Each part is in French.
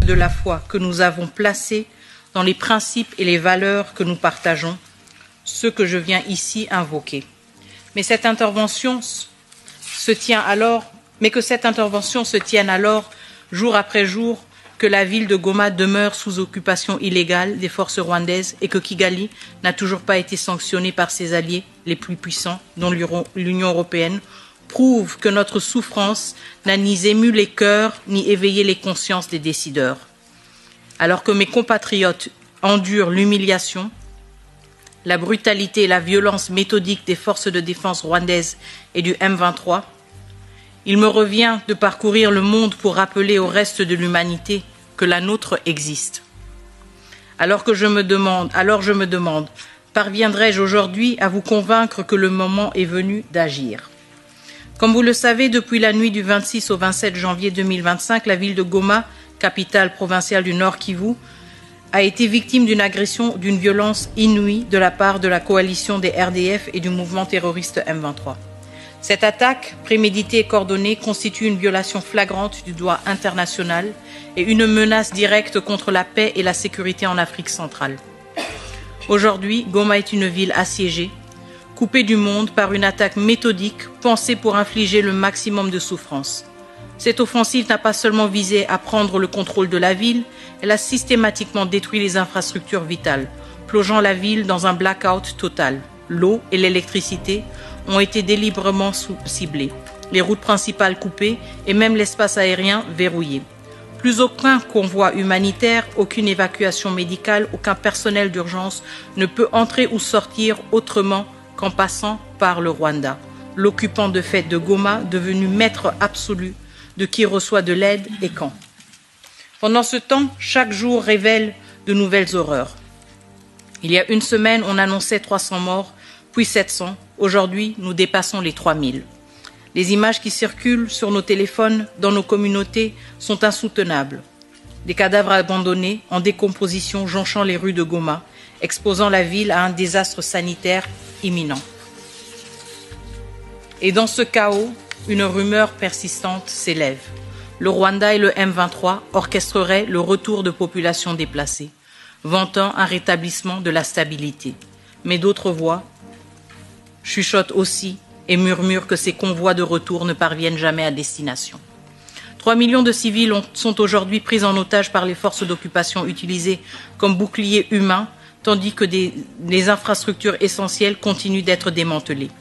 de la foi que nous avons placé dans les principes et les valeurs que nous partageons, ceux que je viens ici invoquer. Mais que cette intervention se tienne alors, jour après jour, que la ville de Goma demeure sous occupation illégale des forces rwandaises et que Kigali n'a toujours pas été sanctionnée par ses alliés les plus puissants, dont l'Union européenne, prouve que notre souffrance n'a ni ému les cœurs ni éveillé les consciences des décideurs. Alors que mes compatriotes endurent l'humiliation, la brutalité et la violence méthodique des forces de défense rwandaises et du M23, il me revient de parcourir le monde pour rappeler au reste de l'humanité que la nôtre existe. Alors je me demande, parviendrai-je aujourd'hui à vous convaincre que le moment est venu d'agir? Comme vous le savez, depuis la nuit du 26 au 27 janvier 2025, la ville de Goma, capitale provinciale du Nord Kivu, a été victime d'une agression, d'une violence inouïe de la part de la coalition des RDF et du mouvement terroriste M23. Cette attaque, préméditée et coordonnée, constitue une violation flagrante du droit international et une menace directe contre la paix et la sécurité en Afrique centrale. Aujourd'hui, Goma est une ville assiégée, coupée du monde par une attaque méthodique pensée pour infliger le maximum de souffrance. Cette offensive n'a pas seulement visé à prendre le contrôle de la ville, elle a systématiquement détruit les infrastructures vitales, plongeant la ville dans un blackout total. L'eau et l'électricité ont été délibérément ciblées, les routes principales coupées et même l'espace aérien verrouillé. Plus aucun convoi humanitaire, aucune évacuation médicale, aucun personnel d'urgence ne peut entrer ou sortir autrement qu'en passant par le Rwanda, l'occupant de fait de Goma, devenu maître absolu de qui reçoit de l'aide et quand. Pendant ce temps, chaque jour révèle de nouvelles horreurs. Il y a une semaine, on annonçait 300 morts, puis 700. Aujourd'hui, nous dépassons les 3000. Les images qui circulent sur nos téléphones, dans nos communautés, sont insoutenables. Des cadavres abandonnés, en décomposition, jonchant les rues de Goma, exposant la ville à un désastre sanitaire imminent. Et dans ce chaos, une rumeur persistante s'élève. Le Rwanda et le M23 orchestreraient le retour de populations déplacées, vantant un rétablissement de la stabilité. Mais d'autres voix chuchotent aussi et murmurent que ces convois de retour ne parviennent jamais à destination. 3 millions de civils sont aujourd'hui pris en otage par les forces d'occupation utilisées comme boucliers humains, tandis que les infrastructures essentielles continuent d'être démantelées.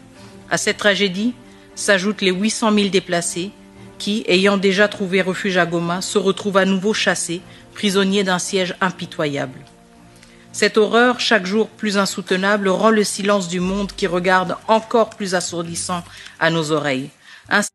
À cette tragédie s'ajoutent les 800 000 déplacés qui, ayant déjà trouvé refuge à Goma, se retrouvent à nouveau chassés, prisonniers d'un siège impitoyable. Cette horreur, chaque jour plus insoutenable, rend le silence du monde qui regarde encore plus assourdissant à nos oreilles. Ainsi,